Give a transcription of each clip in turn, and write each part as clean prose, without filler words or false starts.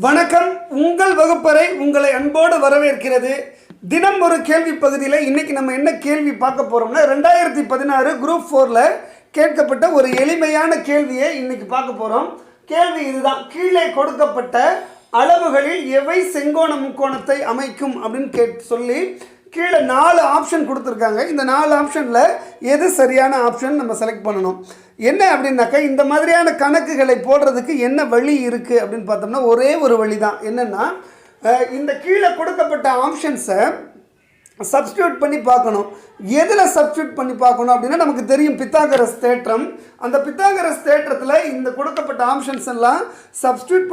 வணக்கம். உங்கள் வகுப்பறை உங்களை அன்போடு வரவேற்கிறது. தினம் ஒரு கேள்வி பகுதியில் இன்றைக்கி நம்ம என்ன கேள்வி பார்க்க போகிறோம்னா 2016 குரூப் 4ல் கேட்கப்பட்ட ஒரு எளிமையான கேள்வியை இன்றைக்கி பார்க்க போகிறோம். கேள்வி இதுதான்: கீழே கொடுக்கப்பட்ட அளவுகளில் எவை செங்கோண முக்கோணத்தை அமைக்கும் அப்படின்னு சொல்லி கீழே 4 ஆப்ஷன் கொடுத்துருக்காங்க. இந்த 4 ஆப்ஷனில் எது சரியான ஆப்ஷன் நம்ம செலக்ட் பண்ணணும். என்ன அப்படின்னாக்கா, இந்த மாதிரியான கணக்குகளை போடுறதுக்கு என்ன வழி இருக்குது அப்படின்னு பார்த்தோம்னா ஒரே ஒரு வழி தான். என்னென்னா, இந்த கீழே கொடுக்கப்பட்ட ஆப்ஷன்ஸை சப்ஸ்டியூட் பண்ணி பார்க்கணும். எதில் சப்ஸ்டியூட் பண்ணி பார்க்கணும் அப்படின்னா, நமக்கு தெரியும் பித்தாகரஸ் தேற்றம். அந்த பித்தாகரஸ் தேற்றத்தில் இந்த கொடுக்கப்பட்ட ஆப்ஷன்ஸ் எல்லாம் சப்ஸ்டியூட்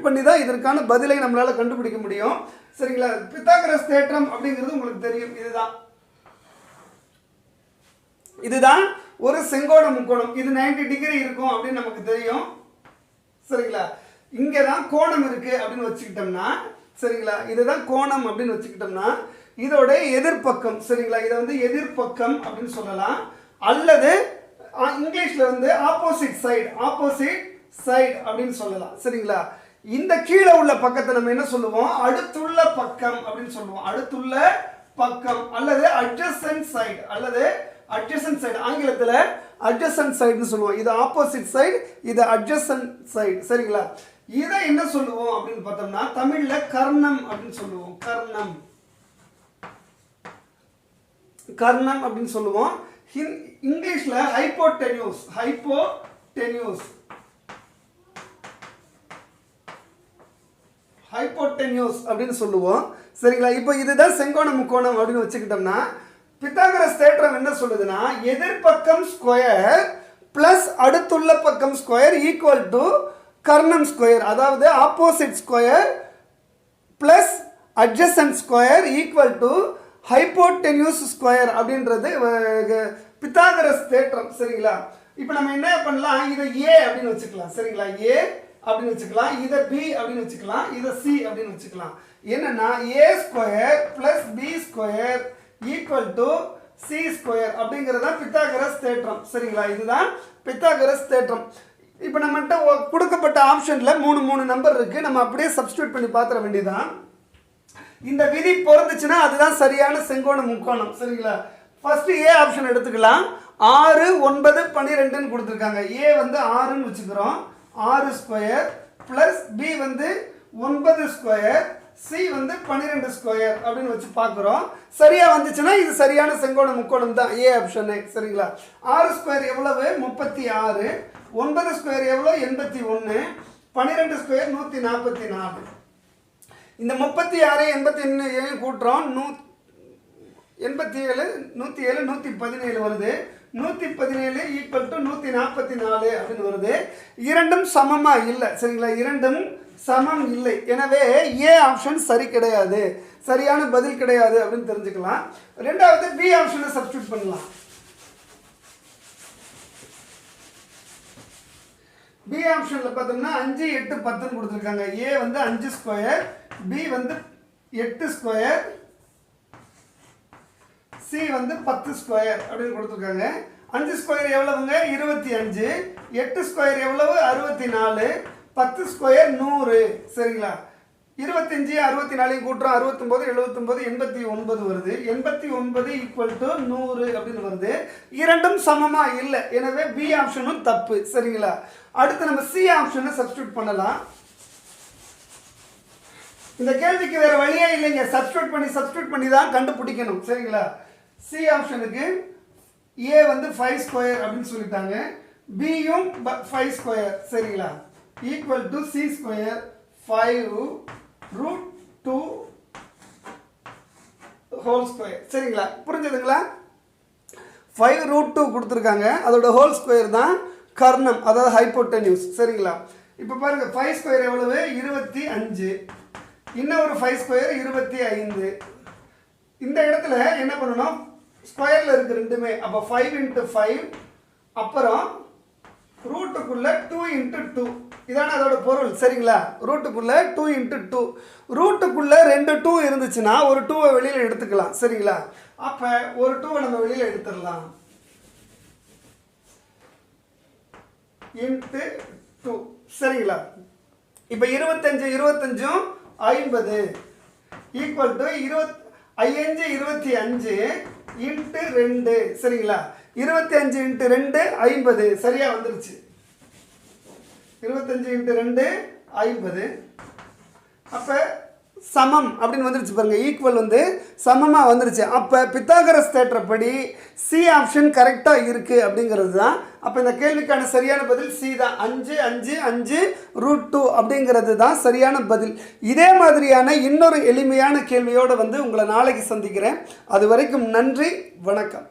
பண்ணி தான் இதற்கான பதிலை நம்மளால் கண்டுபிடிக்க முடியும். சரிங்களா? பித்தாகரஸ் தேற்றம் அப்படிங்கிறது உங்களுக்கு தெரியும். இதுதான் ஒரு செங்கோண முக்கோணம். இது 90 டிகிரி இருக்கும் அப்படின்னு நமக்கு தெரியும். சரிங்களா? இங்கே தான் கோணம் இருக்குது அப்படின்னு வச்சுக்கிட்டோம்னா, சரிங்களா, இதுதான் கோணம் அப்படின்னு வச்சுக்கிட்டோம்னா இதோட எதிர்பக்கம், சரிங்களா, இதை வந்து எதிர்பக்கம் அப்படின்னு சொல்லலாம். அல்லது இங்கிலீஷில் ஆப்போசிட் சைடு அப்படின்னு சொல்லலாம். சரிங்களா? இந்த கீழே உள்ள பக்கத்தை நம்ம என்ன சொல்லுவோம்? அடுத்துள்ள பக்கம் அப்படின்னு சொல்லுவோம். அடுத்துள்ள பக்கம் அல்லது அட்ஜசன்ட் சைடு, ஆங்கிலத்தில் அட்ஜசன்ட் சைடுன்னு சொல்லுவோம். இது ஆப்போசிட் சைடு, இது அட்ஜசன்ட் சைடு. சரிங்களா? இதை என்ன சொல்லுவோம் அப்படின்னு பார்த்தோம்னா தமிழில் கர்ணம் அப்படின்னு சொல்லுவோம். கர்ணம் அப்படின்னு சொல்லுவோம். இங்கிலீஷில் ஹைப்போடென்யூஸ் அப்படின்னு சொல்லுவோம். சரிங்களா? இப்போ இதுதான் செங்கோண முக்கோணம் அப்படின்னு வச்சுக்கிட்டோம்னா, பித்தாகரஸ் தேற்றம் என்ன சொல்லுதுன்னா, எதிர்பக்கம் ஸ்கொயர் பிளஸ் அடுத்துள்ள பக்கம் ஸ்கொயர் ஈக்குவல் டு கர்ணம் ஸ்கொயர். அதாவது opposite square plus adjacent square equal to hypotenuse square அப்படின்றது பித்தாகரஸ் தேற்றம். சரிங்களா? இப்போ நம்ம என்ன பண்ணலாம்? இதை ஏ அப்படின்னு வச்சுக்கலாம். சரிங்களா? ஏ அப்படின்னு வச்சுக்கலாம். இதை பி அப்படின்னு வச்சுக்கலாம். இதை சி அப்படின்னு வச்சுக்கலாம். என்னன்னா, A square plus B square equal to C square அப்படிங்கிறதா பித்தாகரஸ் தேற்றம். சரிங்களா? இதுதான் பித்தாகரஸ் தேற்றம். இப்போ நம்மகிட்ட கொடுக்கப்பட்ட ஆப்ஷனில் 3 நம்பர் இருக்குது. நம்ம அப்படியே சப்ஸ்டியூட் பண்ணி பார்த்துட வேண்டியதான். இந்த விதி பொருந்துச்சுன்னா அதுதான் சரியான செங்கோண முக்கோணம். சரிங்களா? ஃபர்ஸ்ட் ஏ ஆப்ஷன் எடுத்துக்கலாம். 6, 9, 12 கொடுத்துருக்காங்க. ஏ 6ன்னு வச்சுக்கிறோம். 6 square plus b 9 square, c 12 square அப்படின்னு வச்சு பார்க்குறோம். சரியாக வந்துச்சுன்னா இது சரியான செங்கோண முக்கோணம் தான், ஏ ஆப்ஷனு. சரிங்களா? 6 ஸ்கொயர் எவ்வளவு? 36. 9 ஸ்கொயர் எவ்வளோ? 81. 12 ஸ்கொயர் 144. இந்த 36 81 கூட்டுறோம். 87 107 117 வருது. 117 ஈக்குவல் டு 144 அப்படின்னு வருது. இரண்டும் சமமாக இல்லை. சரிங்களா? இரண்டும் சமம் இல்லை. எனவே ஏ ஆப்ஷன் சரி கிடையாது, சரியான பதில் கிடையாது அப்படின்னு தெரிஞ்சுக்கலாம். ரெண்டாவது பி ஆப்ஷனை சப்ஸ்டியூட் பண்ணலாம். பி ஆப்ஷனில் பார்த்தோம்னா 5, 8, 10 கொடுத்துருக்காங்க. A 5 square, b 8 square, c 10 square அப்படின்னு கொடுத்துருக்காங்க. 5 ஸ்கொயர் எவ்வளவுங்க? 25. 8 ஸ்கொயர் எவ்வளவு? 64. 10 ஸ்கொயர் 100. சரிங்களா? 25 64 கூட்டுறோம். 69 79 89 வருது. 89 ஈக்குவல் டு 100 அப்படின்னு வருது. இரண்டும் சமமாக இல்லை. எனவே பி ஆப்ஷனும் தப்பு. சரிங்களா? அடுத்து நம்ம சி ஆப்ஷனை சப்ஸ்டியூட் பண்ணலாம். இந்த கேள்விக்கு வேற வழியே இல்லைங்க. சப்ஸ்டியூட் பண்ணி தான் கண்டுபிடிக்கணும். சரிங்களா? சி ஆப்ஷனுக்கு ஏ 5 ஸ்கொயர் அப்படின்னு சொல்லிட்டாங்க. பியும் 5 ஸ்கொயர். சரிங்களா? Equal to C square 5√2 whole square. சரிங்களா? புரிஞ்சதுங்களா? 5√2 கொடுத்துருக்காங்க. அதோட ஹோல் ஸ்கொயர் தான் கர்ணம், அதாவது ஹைப்போடென்யூஸ். சரிங்களா? இப்போ பாருங்க, 5 ஸ்கொயர் எவ்வளவு? 25. இன்னொரு 5 ஸ்கொயர் 25. இந்த இடத்துல என்ன பண்ணணும்? ஸ்கொயரில் இருக்கு ரெண்டுமே. அப்போ 5 × 5, அப்புறம் ரூட்டுக்குள்ள 2 × 2. இதான அதோட பொருள். சரிங்களா? ரூட்டுக்குள்ள 2 × 2. ரூட்டுக்குள்ள 2 2 இருந்துச்சுன்னா ஒரு 2வை வெளியில் எடுத்துக்கலாம். சரிங்களா? அப்போ ஒரு 2வை நம்ம வெளியில் எடுத்துடலாம். × 2. சரிங்களா? இப்போ 25 25 50 ஈக்குவல் டு 5 25 இன்ட்டு 2 சரிங்களா? 25 இன்ட்டு 2 50 சரியா வந்துருச்சு. 25 இன்ட்டு 2 50. அப்போ சமம் அப்படின்னு வந்துருச்சு பாருங்க. ஈக்குவல் வந்து சமமாக வந்துருச்சு. அப்போ பித்தாகரஸ் தேற்றப்படி சி ஆப்ஷன் கரெக்டாக இருக்குது அப்படிங்கிறது தான். அப்போ இந்த கேள்விக்கான சரியான பதில் சி தான். 5 5 5 √2 அப்படிங்கிறது தான் சரியான பதில். இதே மாதிரியான இன்னொரு எளிமையான கேள்வியோடு வந்து உங்களை நாளைக்கு சந்திக்கிறேன். அது வரைக்கும் நன்றி, வணக்கம்.